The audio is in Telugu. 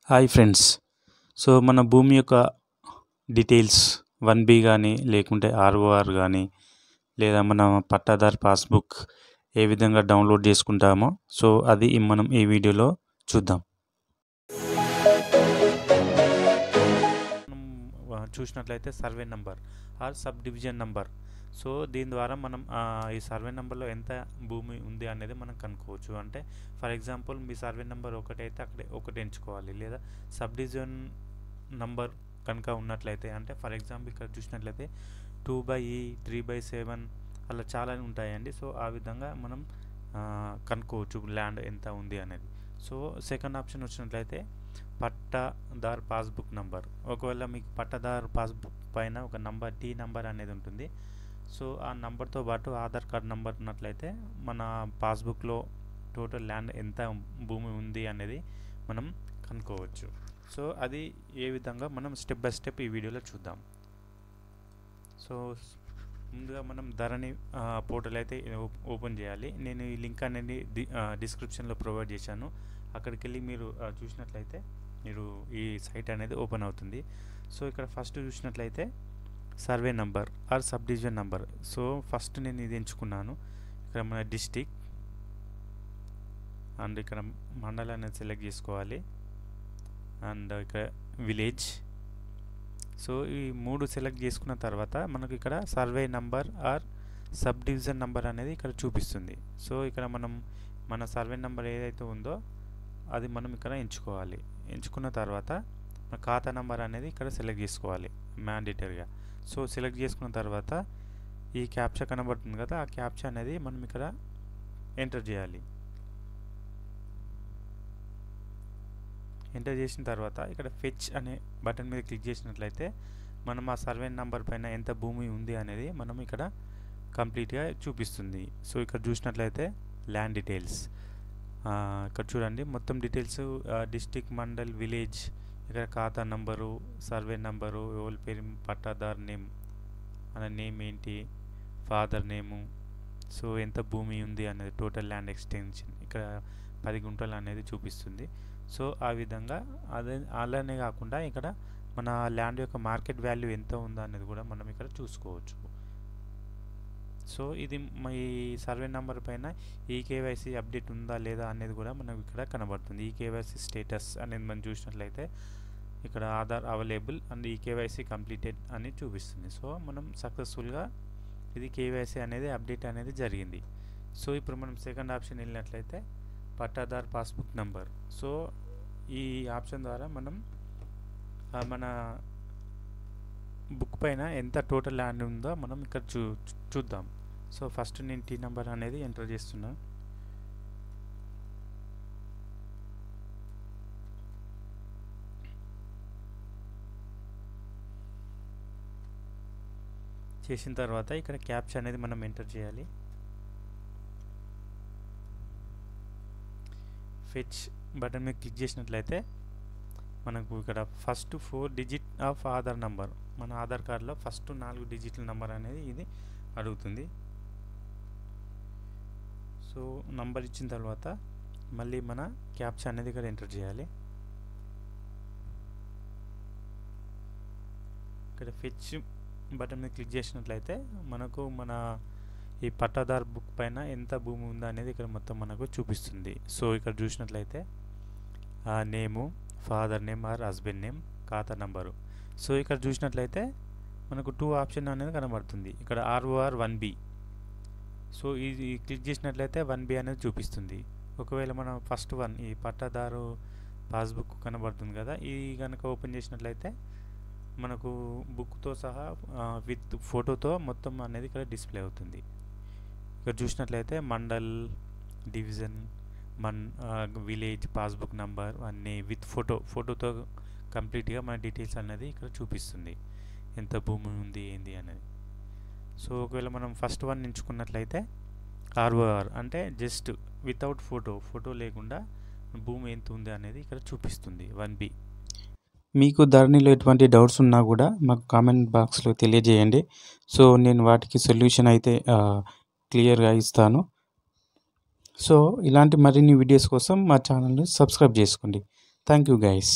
Hi friends. సో, మన భూమి యొక్క డీటెయిల్స్ 1B గానీ, లేకుంటే ఆర్ఓఆర్ గానీ, లేదా మన పట్టాదారు పాస్‌బుక్ ఏ విధంగా డౌన్‌లోడ్ చేసుకుంటామో, సో, అది మనం ఈ వీడియోలో చూద్దాం. మనం చూసినట్లయితే survey number or subdivision number. So, దీని ద్వారా మనం ఈ సర్వే నంబర్‌లో ఎంత భూమి ఉంది అనేది మనం కనుక్కోవచ్చు. అంటే for example me survey number ఒకటైతే అక్కడే ఒకటి ఎంచుకోవాలి. లేదా సబ్ డివిజన్ నంబర్ కనుక ఉన్నట్లయితే, అంటే ఫర్ ఎగ్జాంపుల్ ఇక్కడ చూసినట్లయితే 2/E 3/7 అలా చాలా ఉంటాయండి. సో, ఆ విధంగా మనం కనుక్కోవచ్చు ల్యాండ్ ఎంత ఉంది అనేది. సో, సెకండ్ ఆప్షన్ వచ్చినట్లయితే పట్టాదారు పాస్‌బుక్ నంబర్. ఒకవేళ మీకు పట్టాదారు పాస్‌బుక్ పైన ఒక నంబర్ టీ నంబర్ అనేది ఉంటుంది. సో, ఆ నంబర్తో పాటు ఆధార్ కార్డ్ నంబర్ ఉన్నట్లయితే మన పాస్‌బుక్‌లో టోటల్ ల్యాండ్ ఎంత భూమి ఉంది అనేది మనం కనుక్కోవచ్చు. సో, అది ఏ విధంగా మనం స్టెప్ బై స్టెప్ ఈ వీడియోలో చూద్దాం. సో, ముందుగా మనం ధరణి పోర్టల్ అయితే ఓపెన్ చేయాలి. నేను ఈ లింక్ అనేది డిస్క్రిప్షన్లో ప్రొవైడ్ చేశాను. అక్కడికి వెళ్ళి మీరు చూసినట్లయితే మీరు ఈ సైట్ అనేది ఓపెన్ అవుతుంది. సో, ఇక్కడ ఫస్ట్ చూసినట్లయితే survey number or subdivision number. So, first నేను ఇది ఎంచుకున్నాను. ఇక్కడ మన డిస్టిక్ అండ్ ఇక్కడ మండలం అనేది సెలెక్ట్ చేసుకోవాలి. అండ్ ఇక్కడ విలేజ్. సో, ఈ 3 సెలెక్ట్ చేసుకున్న తర్వాత మనకు ఇక్కడ survey number or subdivision number అనేది ఇక్కడ చూపిస్తుంది. సో, ఇక్కడ మనం మన సర్వే నంబర్ ఏదైతే ఉందో అది మనం ఇక్కడ ఎంచుకోవాలి. ఎంచుకున్న తర్వాత మన ఖాతా నంబర్ అనేది ఇక్కడ సెలెక్ట్ చేసుకోవాలి మ్యాండేటరీగా. సో, సెలెక్ట్ చేసుకున్న తర్వాత ఈ క్యాప్చా కనబడుతుంది కదా, ఆ క్యాప్చా అనేది మనం ఇక్కడ ఎంటర్ చేయాలి. ఎంటర్ చేసిన తర్వాత ఇక్కడ ఫెచ్ అనే బటన్ మీద క్లిక్ చేసినట్లయితే మనం ఆ సర్వే నంబర్ పైన ఎంత భూమి ఉంది అనేది మనం ఇక్కడ కంప్లీట్గా చూపిస్తుంది. సో, ఇక్కడ చూసినట్లయితే ల్యాండ్ డీటెయిల్స్, ఇక్కడ చూడండి మొత్తం డీటెయిల్స్ డిస్టిక్, మండల్, విలేజ్, ఇక్కడ ఖాతా నంబరు, సర్వే నంబరు, ఎవరి పేరు, పట్టాదారు నేమ్, అనే నేమ్ ఏంటి, ఫాదర్ నేము, సో ఎంత భూమి ఉంది అనేది, టోటల్ ల్యాండ్ ఎక్స్టెన్షన్ ఇక్కడ 10 గుంటలు అనేది చూపిస్తుంది. సో, ఆ విధంగా అలానే కాకుండా ఇక్కడ మన ల్యాండ్ యొక్క మార్కెట్ వాల్యూ ఎంత ఉందో అనేది కూడా మనం ఇక్కడ చూసుకోవచ్చు. సో, ఇది ఈ సర్వే నెంబర్ పైన ఈకేవైసీ అప్డేట్ ఉందా లేదా అనేది కూడా మనకు ఇక్కడ కనబడుతుంది. ఈకేవైసీ స్టేటస్ అనేది మనం చూసినట్లయితే ఇక్కడ Aadhaar available and eKYC completed అని చూపిస్తుంది. సో, మనం సక్సెస్ఫుల్గా ఇది కేవైసీ అనేది అప్డేట్ అనేది జరిగింది. సో, ఇప్పుడు మనం సెకండ్ ఆప్షన్ వెళ్ళినట్లయితే పట్టాదారు పాస్‌బుక్ నంబర్. సో, ఈ ఆప్షన్ ద్వారా మనం మన బుక్ పైన ఎంత టోటల్ ల్యాండ్ ఉందో మనం ఇక్కడ చూద్దాం. సో, ఫస్ట్ నేను టీ నెంబర్ అనేది ఎంటర్ చేస్తున్నా. చేసిన తర్వాత ఇక్కడ క్యాప్చా అనేది మనం ఎంటర్ చేయాలి. ఫెచ్ బటన్ మీద క్లిక్ చేసినట్లయితే మనకు ఇక్కడ first 4 digit of Aadhaar number, మన ఆధార్ కార్డులో ఫస్ట్ 4 డిజిట్ల నంబర్ అనేది ఇది అడుగుతుంది. సో, నంబర్ ఇచ్చిన తర్వాత మళ్ళీ మన క్యాప్చా అనేది ఇక్కడ ఎంటర్ చేయాలి. ఇక్కడ ఫెచ్ బటన్ మీద క్లిక్ చేసినట్లయితే మనకు మన ఈ పట్టాదారు బుక్ పైన ఎంత భూమి ఉందా అనేది ఇక్కడ మొత్తం మనకు చూపిస్తుంది. సో, ఇక్కడ చూసినట్లయితే name, father name or husband name, ఖాతా నంబరు. సో, ఇక్కడ చూసినట్లయితే మనకు 2 ఆప్షన్ అనేది కనబడుతుంది. ఇక్కడ ఆర్ఓఆర్ 1B. సో, ఇది క్లిక్ చేసినట్లయితే 1B అనేది చూపిస్తుంది. ఒకవేళ మనం ఫస్ట్ వన్ ఈ పట్టాదారు పాస్‌బుక్ కనబడుతుంది కదా, ఇది కనుక ఓపెన్ చేసినట్లయితే మనకు బుక్తో సహా విత్ ఫోటోతో మొత్తం అనేది ఇక్కడ డిస్ప్లే అవుతుంది. ఇక్కడ చూసినట్లయితే mandal, division, village, passbook number అన్నీ విత్ ఫోటోతో కంప్లీట్గా మన డీటెయిల్స్ అనేది ఇక్కడ చూపిస్తుంది, ఎంత భూమి ఉంది ఏంది అనేది. సో, ఒకవేళ మనం ఫస్ట్ వన్ ఎంచుకున్నట్లయితే ఆర్ఓఆర్ అంటే జస్ట్ వితౌట్ ఫోటో లేకుండా భూమి ఎంత ఉంది అనేది ఇక్కడ చూపిస్తుంది 1B. మీకు ధరణిలో ఎటువంటి డౌట్స్ ఉన్నా కూడా మాకు కామెంట్ బాక్స్లో తెలియజేయండి. సో, నేను వాటికి సొల్యూషన్ అయితే క్లియర్గా ఇస్తాను. సో, ఇలాంటి మరిన్ని వీడియోస్ కోసం మా ఛానల్ని సబ్స్క్రైబ్ చేసుకోండి. Thank you guys.